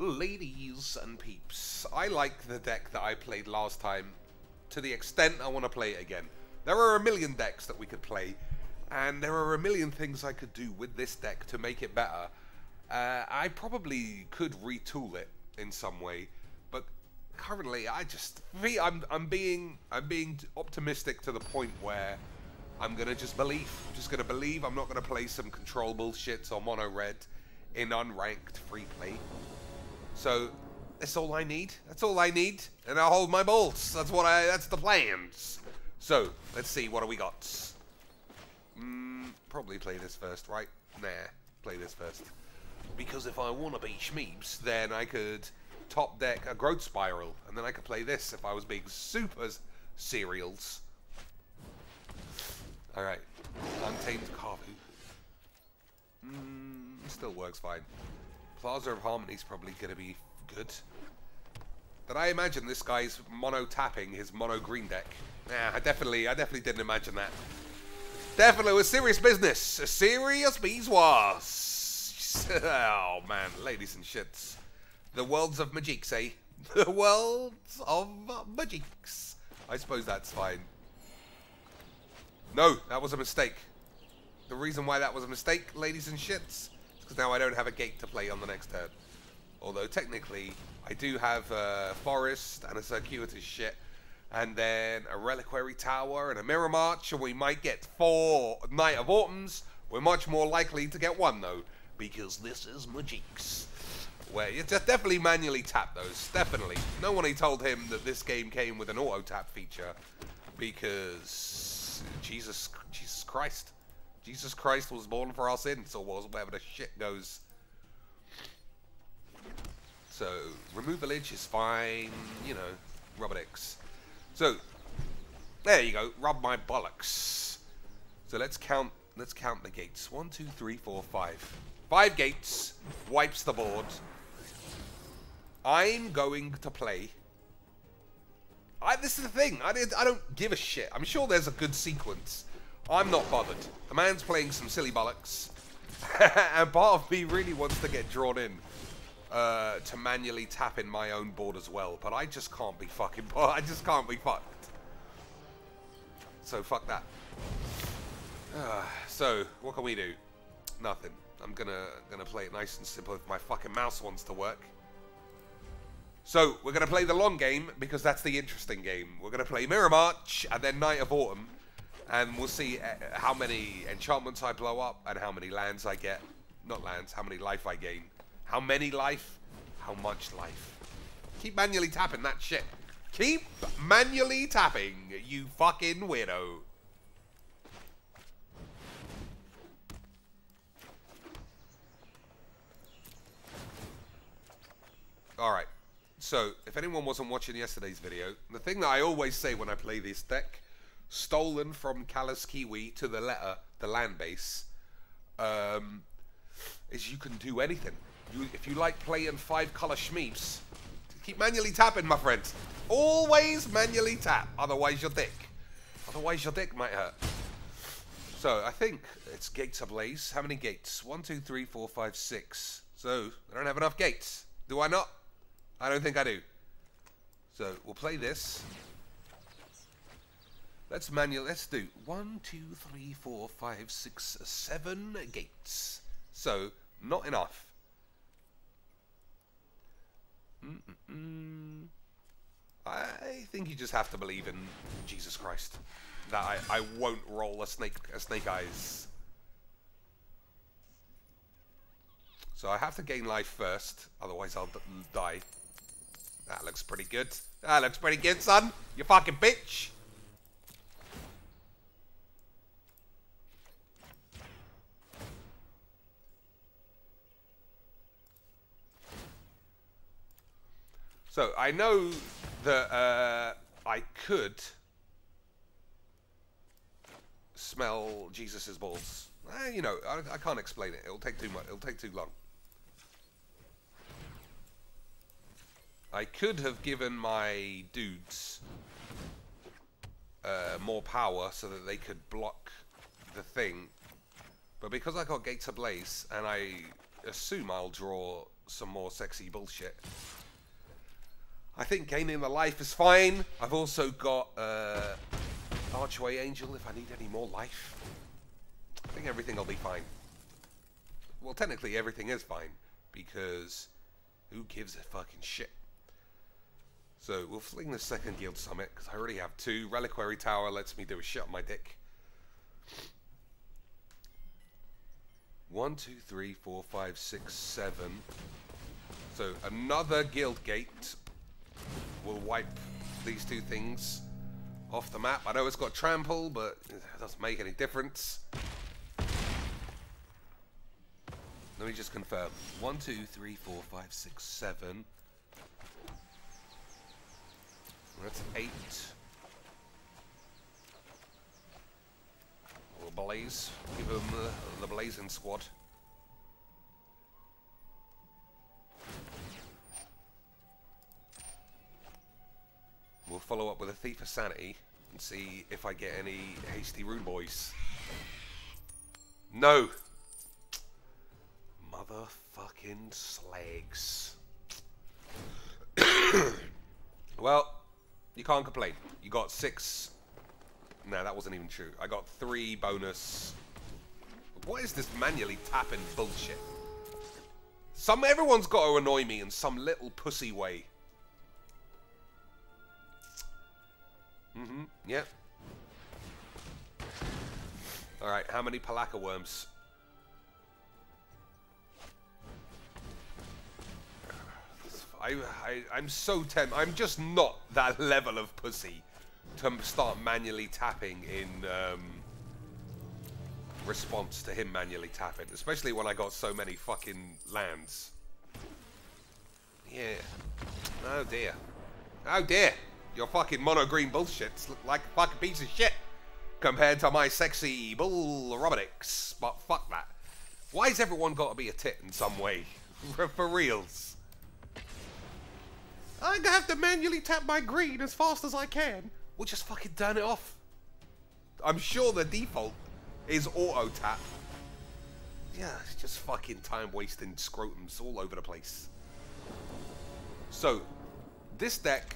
Ladies and peeps, I like the deck that I played last time to the extent I want to play it again. There are a million decks that we could play, and there are a million things I could do with this deck to make it better. I probably could retool it in some way, but currently I'm being optimistic to the point where I'm gonna just believe. I'm just gonna believe. I'm not gonna play some control bullshit or mono red in unranked free play. So that's all I need. That's all I need, and I'll hold my balls. That's the plans. So let's see, what do we got? Probably play this first, right? Nah, play this first. Because if I want to be Schmeebs, then I could top deck a Growth Spiral, and then I could play this if I was being super cereals. Alright, Untamed Kavu. Still works fine. Plaza of Harmony is probably going to be good. But I imagine this guy's mono-tapping his mono-green deck. Nah, I definitely didn't imagine that. Definitely was serious business. A serious beeswax. Oh, man. Ladies and shits. The worlds of Magiques, eh? The worlds of Magiques. I suppose that's fine. No, that was a mistake. The reason why that was a mistake, ladies and shits, is because now I don't have a gate to play on the next turn. Although, technically, I do have a Forest and a Circuitous shit. And then a Reliquary Tower and a Mirror March, and we might get 4 Night of Autumns. We're much more likely to get 1, though, because this is Magiques. Where you just definitely manually tap those, definitely. No one told him that this game came with an auto-tap feature, because Jesus Christ. Jesus Christ was born for our sins, or whatever the shit goes. So, remove village is fine, you know, rub dicks. So, there you go, rub my bollocks. So let's count the gates. 1, 2, 3, 4, 5. 5 gates, wipes the board. I'm going to play. This is the thing, I don't give a shit. I'm sure there's a good sequence. I'm not bothered. The man's playing some silly bollocks. And part of me really wants to get drawn in. To manually tap in my own board as well, but I just can't be fucking. I just can't be fucked. So fuck that. So what can we do? Nothing. I'm gonna play it nice and simple if my fucking mouse wants to work. So we're gonna play the long game because that's the interesting game. We're gonna play Mirror March and then Night of Autumn, and we'll see how many enchantments I blow up and how many lands I get. Not lands. How many life I gain. How many life? How much life? Keep manually tapping that shit. Keep manually tapping, you fucking weirdo. Alright, so if anyone wasn't watching yesterday's video, the thing that I always say when I play this deck, stolen from Callous Kiwi to the letter, the land base, is you can do anything. If you like playing 5-color Schmeebs, keep manually tapping, my friend. Always manually tap, otherwise your dick. Otherwise your dick might hurt. So, I think it's gates ablaze. How many gates? 1, 2, 3, 4, 5, 6. So, I don't have enough gates. Do I not? I don't think I do. So, we'll play this. Let's do 1, 2, 3, 4, 5, 6, 7 gates. So, not enough. I think you just have to believe in Jesus Christ that I won't roll a snake eyes. So I have to gain life first, otherwise I'll die. That looks pretty good. That looks pretty good, son. You fucking bitch. So, I know that I could smell Jesus's balls. You know, I can't explain it. It'll take too much. It'll take too long. I could have given my dudes more power so that they could block the thing. But because I got Gates Ablaze, and I assume I'll draw some more sexy bullshit. I think gaining the life is fine. I've also got Archway Angel if I need any more life. I think everything will be fine. Well, technically everything is fine, because who gives a fucking shit? So we'll fling the second Guild Summit, because I already have 2. Reliquary Tower lets me do a shit on my dick. 1, 2, 3, 4, 5, 6, 7. So another Guild Gate will wipe these 2 things off the map. I know it's got trample, but it doesn't make any difference. Let me just confirm. 1, 2, 3, 4, 5, 6, 7. That's 8. Or Blaze. Give him the Blazing Squad. We'll follow up with a Thief of Sanity and see if I get any hasty Rune Boys. No! Motherfucking slags. Well, you can't complain. You got 6. No, that wasn't even true. I got 3 bonus. What is this manually tapping bullshit? Everyone's got to annoy me in some little pussy way. Yep. Alright, how many Palaka worms? I'm so tempted. I'm just not that level of pussy to start manually tapping in response to him manually tapping. Especially when I got so many fucking lands. Yeah. Oh dear. Oh dear. Your fucking mono green bullshit's look like a fucking piece of shit compared to my sexy bull robotics. But fuck that. Why's everyone got to be a tit in some way? For reals. I have to manually tap my green as fast as I can. Well, just fucking turn it off. I'm sure the default is auto tap. Yeah, it's just fucking time wasting scrotums all over the place. So, this deck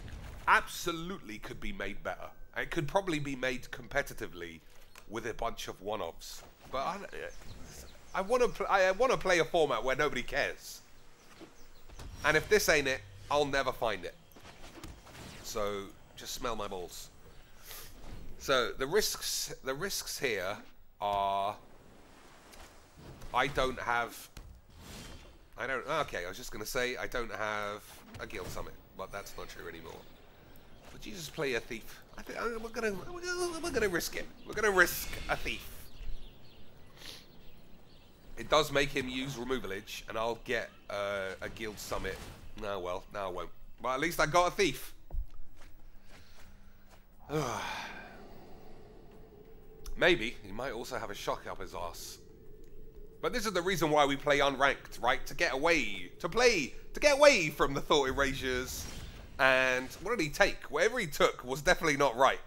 absolutely could be made better. It could probably be made competitively with a bunch of one-offs. But I want to play a format where nobody cares. And if this ain't it, I'll never find it. So just smell my balls. So the risks here are I don't have I was just gonna say I don't have a Guild Summit, but that's not true anymore. Would you just play a Thief? I think we're gonna risk it. We're gonna risk a Thief. It does make him use Removalage, and I'll get a Guild Summit. No, well, no, I won't. But at least I got a Thief. Maybe he might also have a Shock up his ass. But this is the reason why we play unranked, right? To get away, to get away from the thought erasures. And what did he take? Whatever he took was definitely not right.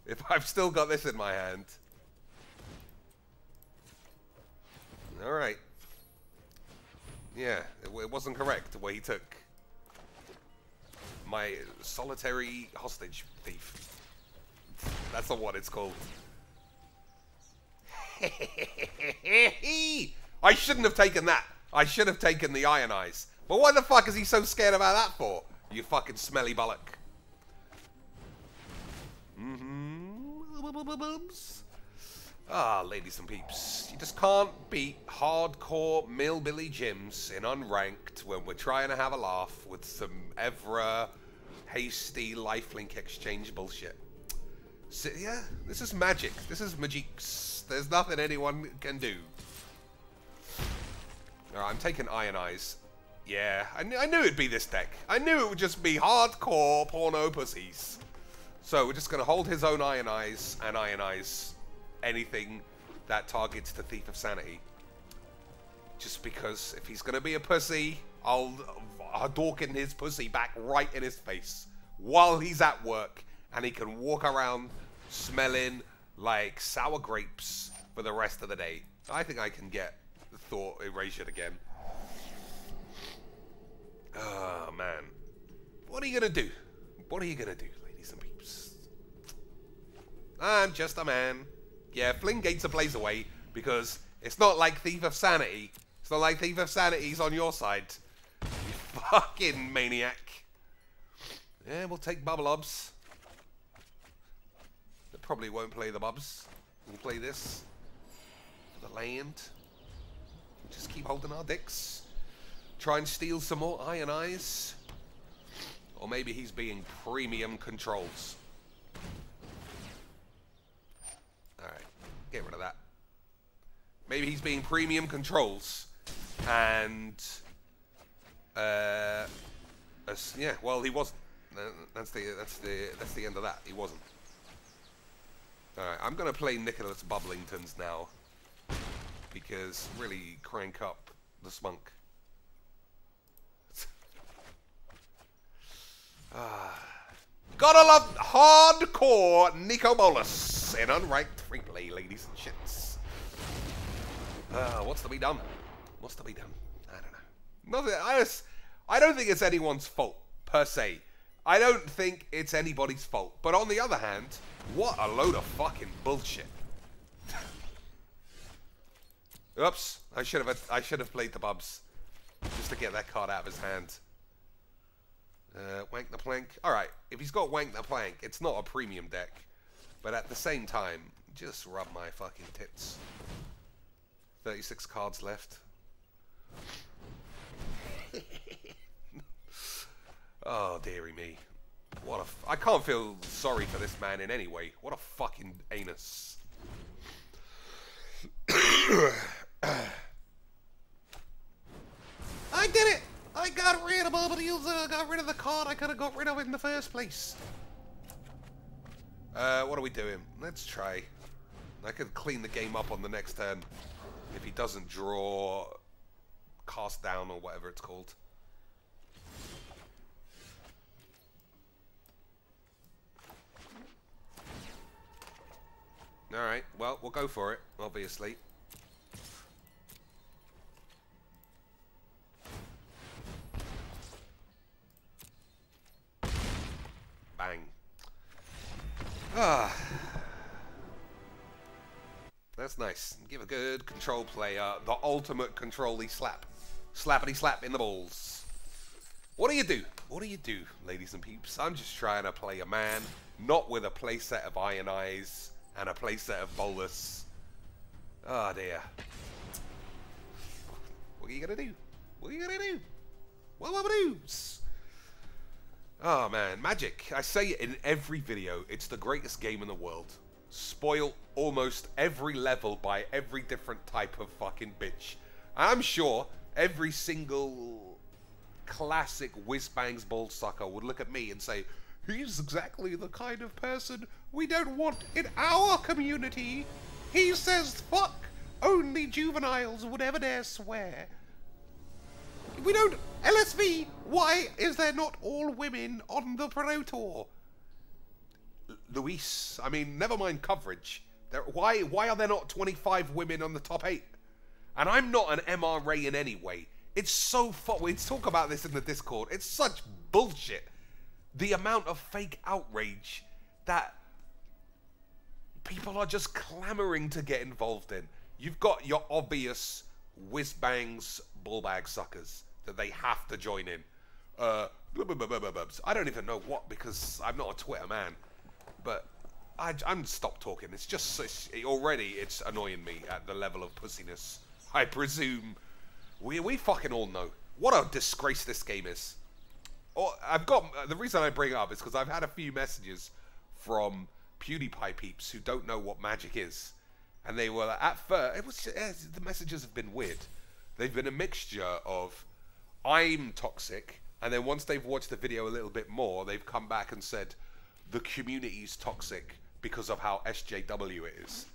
If I've still got this in my hand. All right. Yeah, it wasn't correct what he took. My solitary hostage thief. That's not what it's called. I shouldn't have taken that. I should have taken the Ionize. But what the fuck is he so scared about that for? You fucking smelly bollock. Ah, ladies and peeps, you just can't beat hardcore Millbilly gyms in unranked when we're trying to have a laugh with some Evra hasty lifelink exchange bullshit. So, yeah, this is magic. This is magics. There's nothing anyone can do. Alright, I'm taking Ionize. Yeah, I knew it'd be this deck. I knew it would just be hardcore porno pussies. So we're just going to hold his own Ionize and Ionize anything that targets the Thief of Sanity. Just because if he's going to be a pussy, I'll Hadouken his pussy back right in his face while he's at work, and he can walk around smelling like sour grapes for the rest of the day. I think I can get thought erase it again. Oh, man. What are you going to do? What are you going to do, ladies and peeps? I'm just a man. Yeah, fling gates a blaze away, because it's not like Thief of Sanity. It's not like Thief of Sanity's on your side. You fucking maniac. Yeah, we'll take Bubble Obs. They probably won't play the Bubs. We'll play this. For the land. We'll just keep holding our dicks. Try and steal some more Iron Eyes. Or maybe he's being premium controls. Alright, get rid of that. Maybe he's being premium controls. And... yeah, well, he wasn't. That's the end of that. He wasn't. Alright, I'm going to play Nicholas Bubblingtons now. Because really crank up the spunk. Gotta love hardcore Nico Bolas in unranked free play, ladies and shits. What's to be done? What's to be done? I don't know. Nothing. I don't think it's anyone's fault, per se. I don't think it's anybody's fault. But on the other hand, what a load of fucking bullshit. Oops. I should have played the Bubs. Just to get that card out of his hand. Wank the Plank. Alright, if he's got Wank the Plank, it's not a premium deck. But at the same time, just rub my fucking tits. 36 cards left. Oh, dearie me. What a... I can't feel sorry for this man in any way. What a fucking anus. I did it! I got rid of Bubba got rid of the card I could have got rid of in the first place. What are we doing? Let's try. I could clean the game up on the next turn if he doesn't draw Cast Down or whatever it's called. Alright, well, we'll go for it, obviously. Bang. Ah. That's nice. Give a good control player the ultimate control-y slap. Slappity slap in the balls. What do you do? What do you do, ladies and peeps? I'm just trying to play a man, not with a playset of Iron Eyes and a playset of Bolas. Oh dear. What are you gonna do? What are you gonna do? What are we do? Oh man, Magic. I say it in every video, it's the greatest game in the world. Spoil almost every level by every different type of fucking bitch. I'm sure every single classic whiz-bangs ball sucker would look at me and say, he's exactly the kind of person we don't want in our community. He says fuck, only juveniles would ever dare swear. We don't... LSV, why is there not all women on the Pro Tour? Luis, I mean, never mind coverage. Why are there not 25 women on the top 8? And I'm not an MRA in any way. It's so fun. We talk about this in the Discord. It's such bullshit. The amount of fake outrage that people are just clamoring to get involved in. You've got your obvious whiz-bangs ballbag suckers that they have to join in. I don't even know what, because I'm not a Twitter man. But I'm stop talking. It's just already it's annoying me at the level of pussiness. I presume we fucking all know what a disgrace this game is. Oh, I've got the reason I bring it up is because I've had a few messages from PewDiePie peeps who don't know what Magic is, and they were like, at first the messages have been weird. They've been a mixture of I'm toxic, and then once they've watched the video a little bit more, they've come back and said the community's toxic because of how SJW it is.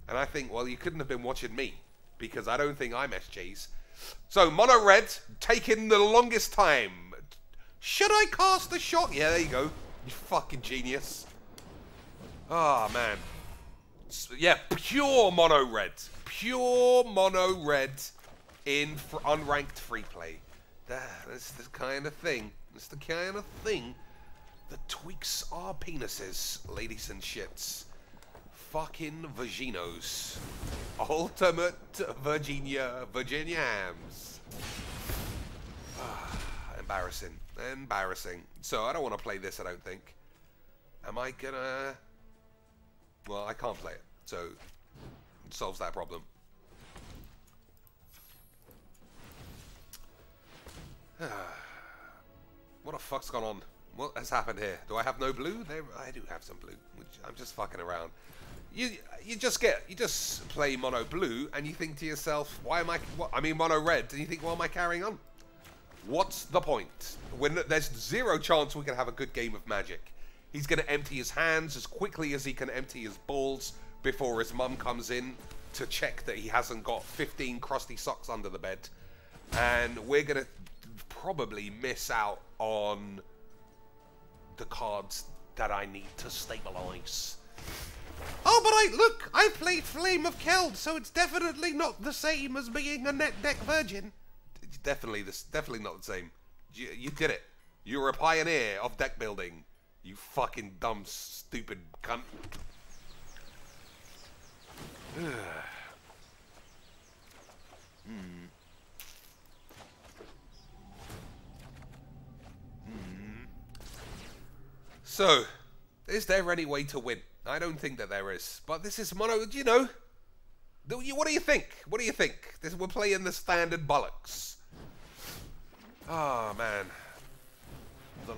And I think, well, you couldn't have been watching me, because I don't think I'm SJ's. So, Mono Red, taking the longest time. Should I cast the shot? Yeah, there you go. You fucking genius. Oh, man. Yeah, pure Mono Red. Pure Mono Red in unranked free play. That's the kind of thing. That's the kind of thing that tweaks our penises, ladies and shits. Fucking vaginos. Ultimate Virginia hams. Embarrassing. Embarrassing. So I don't want to play this, I don't think. Am I gonna... Well, I can't play it. So it solves that problem. What the fuck's gone on? What has happened here? Do I have no blue? I do have some blue. Which I'm just fucking around. You just play mono blue and you think to yourself, why am I mono red, and you think, why am I carrying on? What's the point? When there's zero chance we can have a good game of Magic. He's going to empty his hands as quickly as he can empty his balls before his mum comes in to check that he hasn't got 15 crusty socks under the bed. And we're going to probably miss out on the cards that I need to stabilize. Oh, but I played Flame of Keld, so it's definitely not the same as being a net deck virgin. It's definitely not the same. You did it. You were a pioneer of deck building. You fucking dumb, stupid cunt. So, is there any way to win? I don't think that there is. But this is mono, you know. What do you think? What do you think? We're playing the standard bollocks. Ah, man. The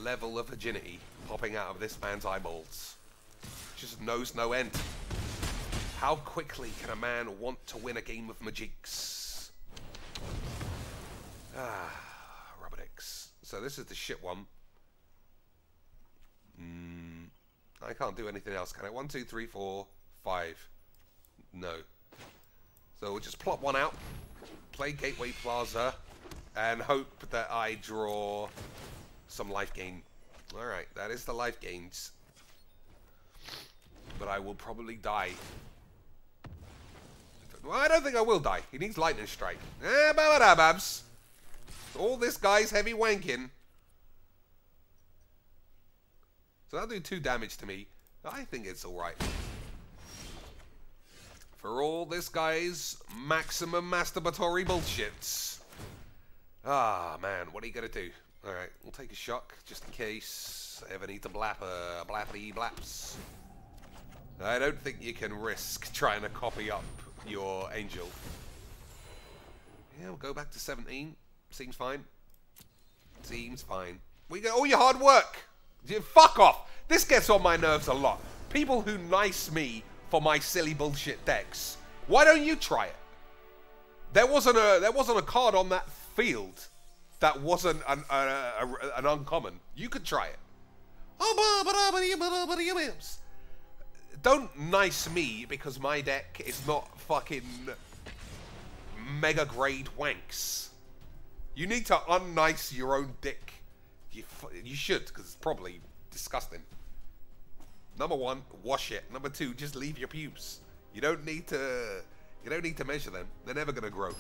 level of virginity popping out of this man's eyeballs just knows no end. How quickly can a man want to win a game of Magics? Rubber dicks. So this is the shit one. I can't do anything else, can I? 1, 2, 3, 4, 5. No. So we'll just plop one out, play Gateway Plaza, and hope that I draw some life gain. Alright, that is the life gains. But I will probably die. Well, I don't think I will die. He needs Lightning Strike. Babs. All this guy's heavy wanking. So that'll do 2 damage to me. I think it's alright. For all this guy's maximum masturbatory bullshits. Ah, man, what are you going to do? Alright, we'll take a shock, just in case I ever need to blappity blaps. I don't think you can risk trying to copy up your Angel. Yeah, we'll go back to 17. Seems fine. Seems fine. We got all your hard work. Fuck off. This gets on my nerves a lot. People who nice me for my silly bullshit decks. Why don't you try it? There wasn't a card on that field that wasn't an uncommon. You could try it. Don't nice me because my deck is not fucking mega grade wanks. You need to unnice your own dick. You should, because it's probably disgusting. Number 1, wash it. Number 2, just leave your pubes. You don't need to measure them. They're never gonna grow.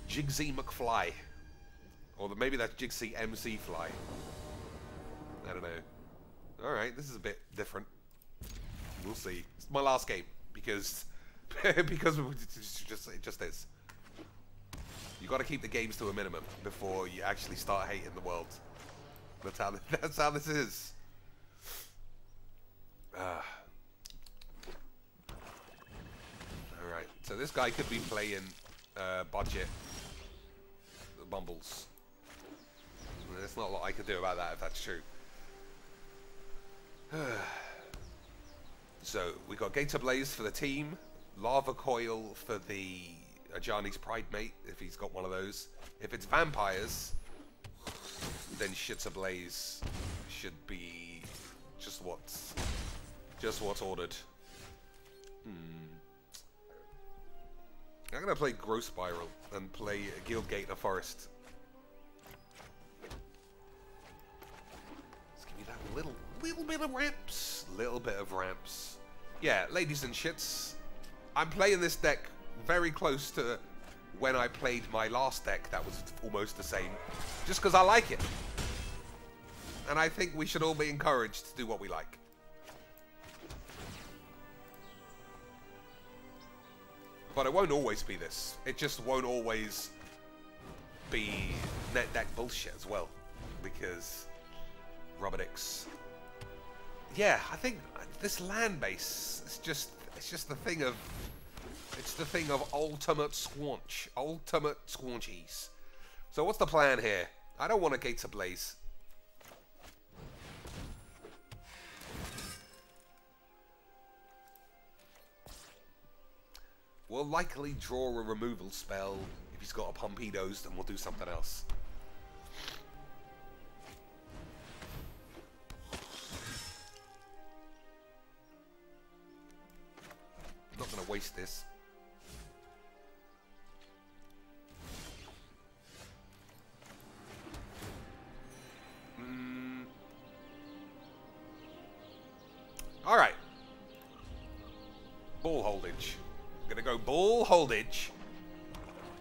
Jigsy McFly. Or maybe that's Jigsy MC Fly. I don't know. Alright, this is a bit different. We'll see. It's my last game because it just is. You got to keep the games to a minimum before you actually start hating the world. That's how this is. All right. So this guy could be playing budget bumbles. There's not a lot I could do about that if that's true. So we got Gator Blaze for the team, Lava Coil for the Ajani's Pride Mate, if he's got one of those. If it's vampires, then Shits Ablaze should be just what's ordered. I'm gonna play Growth Spiral and play Guildgate in a Forest. Just give me that little bit of ramps. Little bit of ramps. Yeah, ladies and shits, I'm playing this deck very close to when I played my last deck that was almost the same, just because I like it. And I think we should all be encouraged to do what we like. But it won't always be this. It just won't always be net deck bullshit as well. Because Robodix. Yeah, I think this land base is just the thing of ultimate squanch. Ultimate squanchies. So what's the plan here? I don't want a Gates Ablaze. We'll likely draw a removal spell. If he's got a Pompidos, then we'll do something else. I'm not going to waste this. Alright. Ball holdage. I'm going to go ball holdage.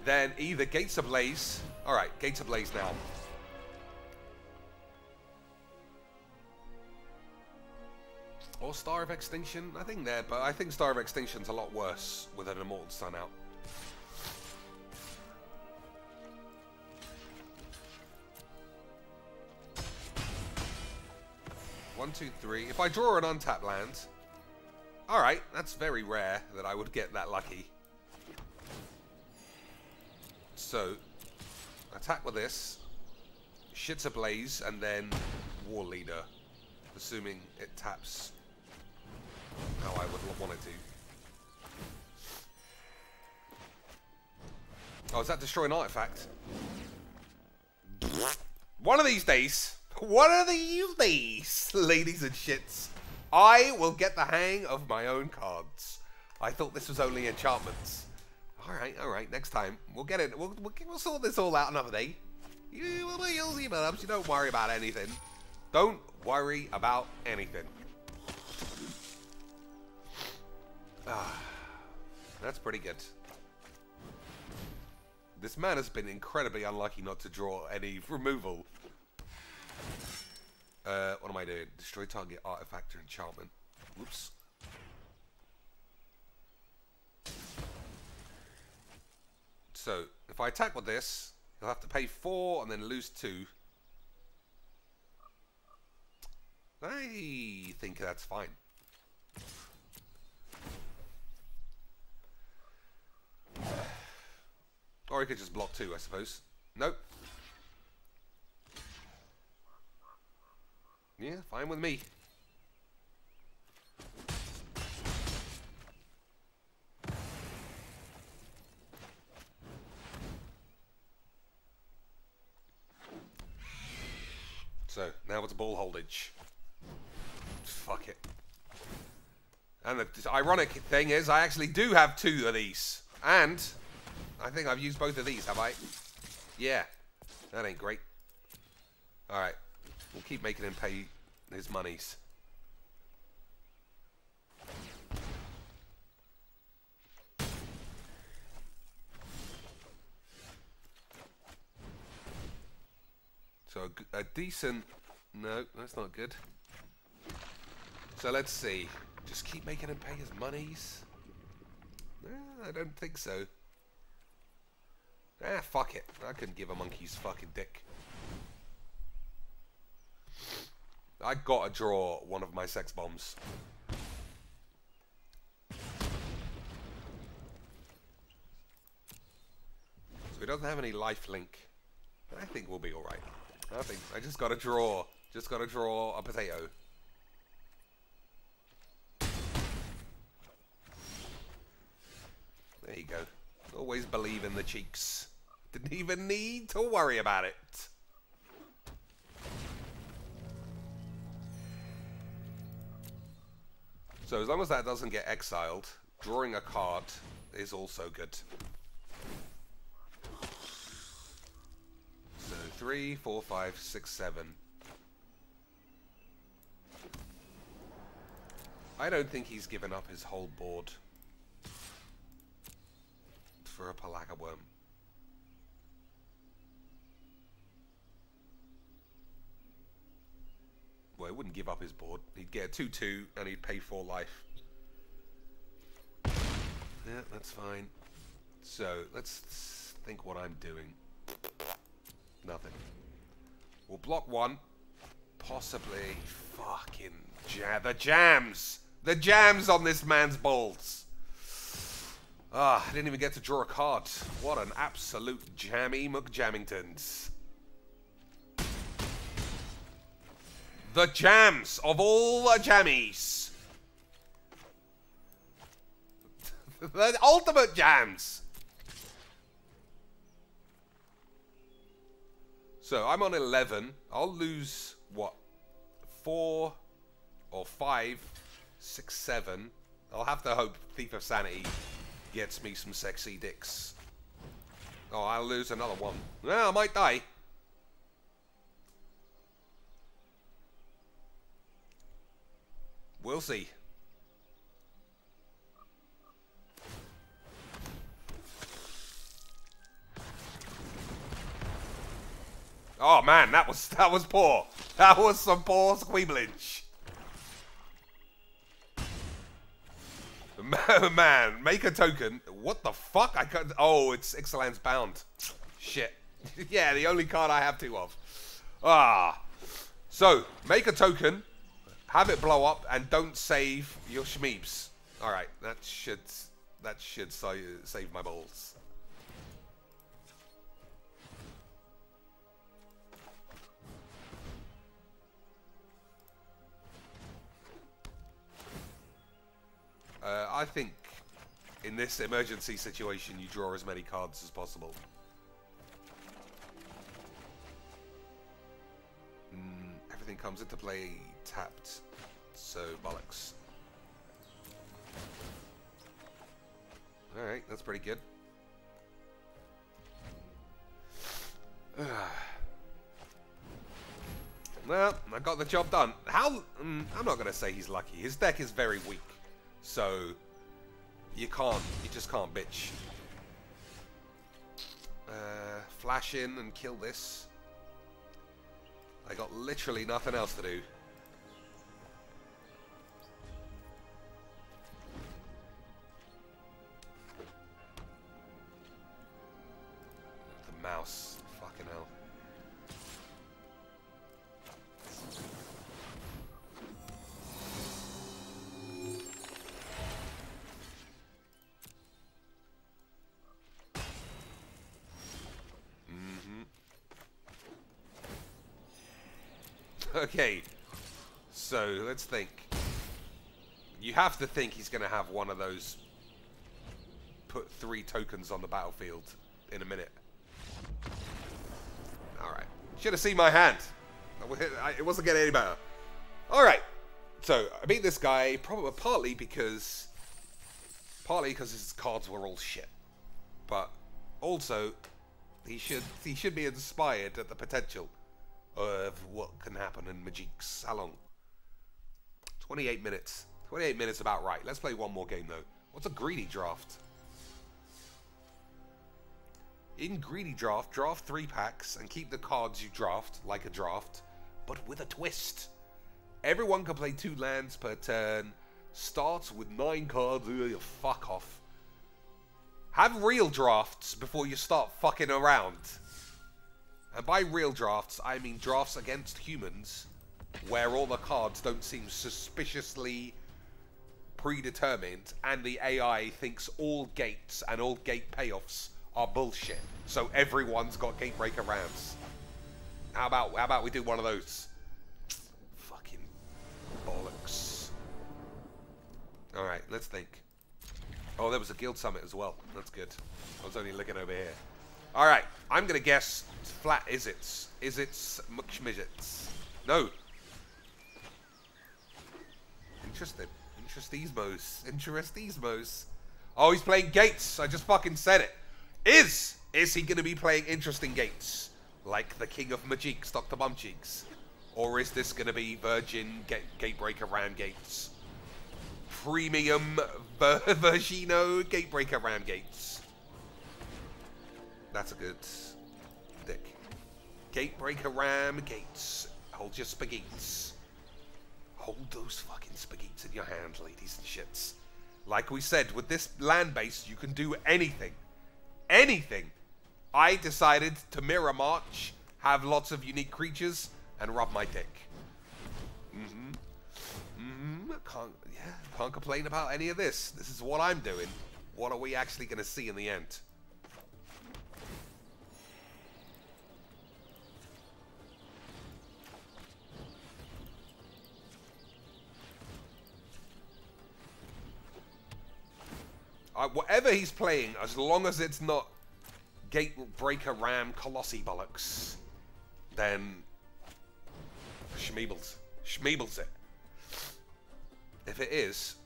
Then either Gates Ablaze. Alright, Gates Ablaze now. Or Star of Extinction. I think there, but I think Star of Extinction's a lot worse with an Immortal Sun out. One, two, three. If I draw an untapped land, alright, that's very rare that I would get that lucky. So, attack with this, shits Ablaze, and then War Leader, assuming it taps how I would want it to. Oh, is that destroy an artifact? One of these days, ladies and shits, I will get the hang of my own cards. I thought this was only enchantments. Alright, next time. We'll get it. We'll sort this all out another day. You'll see ups. You don't worry about anything. Don't worry about anything. That's pretty good. This man has been incredibly unlucky not to draw any removal. What am I doing? Destroy target artifact or enchantment. Whoops. So, if I attack with this, he'll have to pay 4 and then lose 2. I think that's fine. Or he could just block 2, I suppose. Nope. Yeah, fine with me. So, now it's ball holdage. Fuck it. And the ironic thing is, I actually do have 2 of these. And I think I've used both of these, have I? Yeah. That ain't great. Alright. We'll keep making him pay his monies. So a decent... No, that's not good. So let's see. Just keep making him pay his monies? I don't think so. Fuck it. I couldn't give a monkey's fucking dick. I gotta draw one of my sex bombs. So he doesn't have any life link. I think we'll be alright. I just gotta draw. Just gotta draw a potato. There you go. Always believe in the cheeks. Didn't even need to worry about it. So as long as that doesn't get exiled, drawing a card is also good. So 3, 4, 5, 6, 7. I don't think he's given up his whole board. for a Palaka Worm. Well, he wouldn't give up his board. He'd get a 2/2 and he'd pay 4 life. Yeah, that's fine. So, let's think what I'm doing. Nothing. We'll block 1. Possibly. Fucking the jams! The jams on this man's balls! Ah, I didn't even get to draw a card. What an absolute jammy McJammingtons. The jams of all the jammies. The ultimate jams. So I'm on 11. I'll lose what? 4 or 5, 6, 7. I'll have to hope Thief of Sanity gets me some sexy dicks. Oh, I'll lose another 1. Well, I might die. We'll see. Oh man, that was poor. That was some poor squeeblage. Man, make a token. What the fuck? I can't. Oh, it's Ixalan's Bound. Shit. Yeah, the only card I have 2 of. Ah. So, make a token, have it blow up, and don't save your shmeebs. Alright, that should save my balls. I think in this emergency situation you draw as many cards as possible. Everything comes into play tapped, so bollocks. Alright, that's pretty good. Well, I got the job done. How? I'm not going to say he's lucky. His deck is very weak. So, you just can't bitch. Flash in and kill this. I got literally nothing else to do. The mouse. Fucking hell. Okay, so let's think. You have to think he's going to have one of those put 3 tokens on the battlefield in a minute. Alright. Should have seen my hand. It wasn't getting any better. Alright. So, I beat this guy probably partly because his cards were all shit. But also, he should be inspired at the potential of what can happen in Magiques. How long? 28 minutes. 28 minutes about right. Let's play one more game though. What's a greedy draft? In greedy draft, draft 3 packs and keep the cards you draft like a draft, but with a twist. Everyone can play 2 lands per turn. Starts with 9 cards. Ugh, fuck off. Have real drafts before you start fucking around. And by real drafts, I mean drafts against humans, where all the cards don't seem suspiciously predetermined, and the AI thinks all gates and all gate payoffs are bullshit. So everyone's got Gatebreaker rounds. How about we do one of those? Fucking bollocks. Alright, let's think. Oh, there was a guild summit as well. That's good. I was only looking over here. Alright, I'm gonna guess flat Izzits. Izzits Mukshmidgets. No. Interesting. Interestismos. Oh, he's playing Gates. I just fucking said it. Is he gonna be playing interesting Gates? Like the King of Magiques, Dr. Bumcheeks? Or is this gonna be Virgin Gatebreaker Ram Gates? Premium Virgino Gatebreaker Ram Gates? That's a good deck. Gatebreaker Ram Gates. Hold your spaghettis. Hold those fucking spaghettis in your hands, ladies and shits. Like we said, with this land base, you can do anything. Anything. I decided to mirror march, have lots of unique creatures, and rub my dick. Can't complain about any of this. This is what I'm doing. What are we actually going to see in the end? Whatever he's playing, as long as it's not Gatebreaker Ram Colossi bollocks, then Schmeebles it. If it is,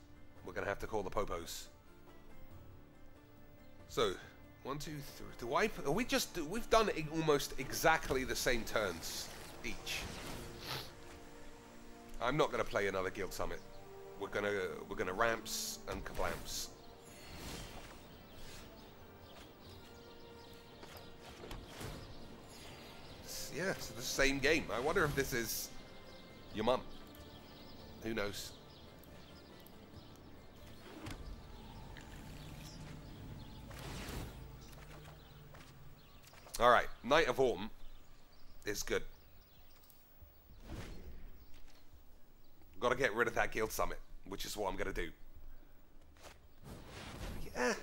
we're gonna have to call the popos. So, 1, 2, 3. We've done almost exactly the same turns each. I'm not gonna play another Guild Summit. We're gonna ramps and kablamps. Yeah, it's the same game. I wonder if this is your mum. Who knows? Alright, Night of Autumn is good. Gotta get rid of that Guild Summit, which is what I'm gonna do.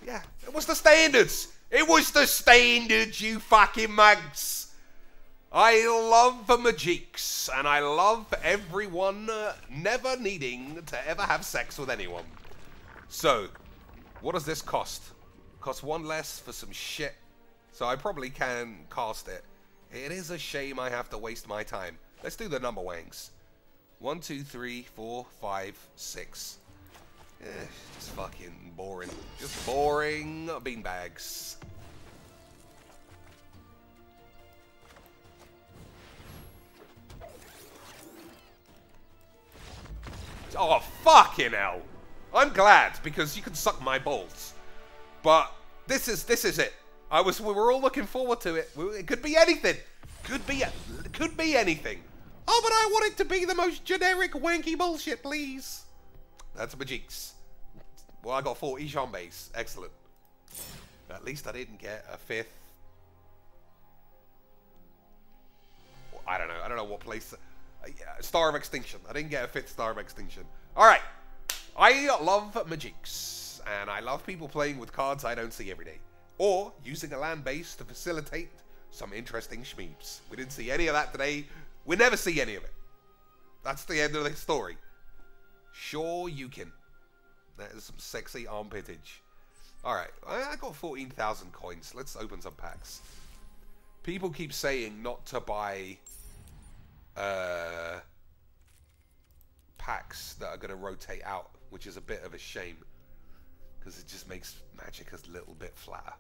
Yeah. It was the standards! It was the standards, you fucking mugs! I love Magiques, and I love everyone never needing to ever have sex with anyone. So, what does this cost? Costs 1 less for some shit. So I probably can cast it. It is a shame I have to waste my time. Let's do the number wangs. 1, 2, 3, 4, 5, 6. Just fucking boring. Just boring beanbags. Oh, fucking hell. I'm glad, because you can suck my balls. But this is it. We were all looking forward to it. It could be anything. Could be anything. Oh, but I want it to be the most generic wanky bullshit, please. That's Magiques. Well, I got 4 each on base. Excellent. At least I didn't get a 5th. I don't know what place. Star of Extinction. I didn't get a 5th Star of Extinction. Alright. I love Magiques. And I love people playing with cards I don't see every day. Or using a land base to facilitate some interesting schmeeps. We didn't see any of that today. We never see any of it. That's the end of the story. Sure you can. That is some sexy armpitage. Alright, I got 14,000 coins. Let's open some packs. People keep saying not to buy packs that are going to rotate out, which is a bit of a shame. Because it just makes Magic a little bit flatter.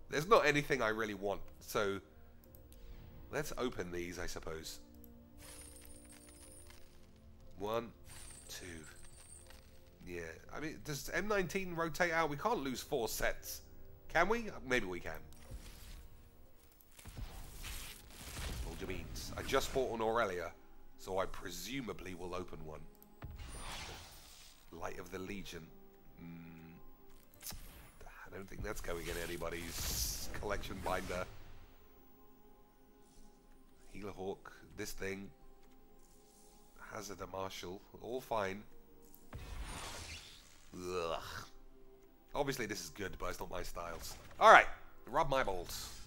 There's not anything I really want, so let's open these, I suppose. 1, 2. Yeah, I mean, does M19 rotate out? We can't lose 4 sets. Can we? Maybe we can. Hold your beans. I just bought an Aurelia, so I presumably will open one. Light of the Legion. I don't think that's going in anybody's collection binder. Healer Hawk, this thing. Hazard a Marshal, all fine. Ugh. Obviously this is good, but it's not my styles. Alright, rub my balls.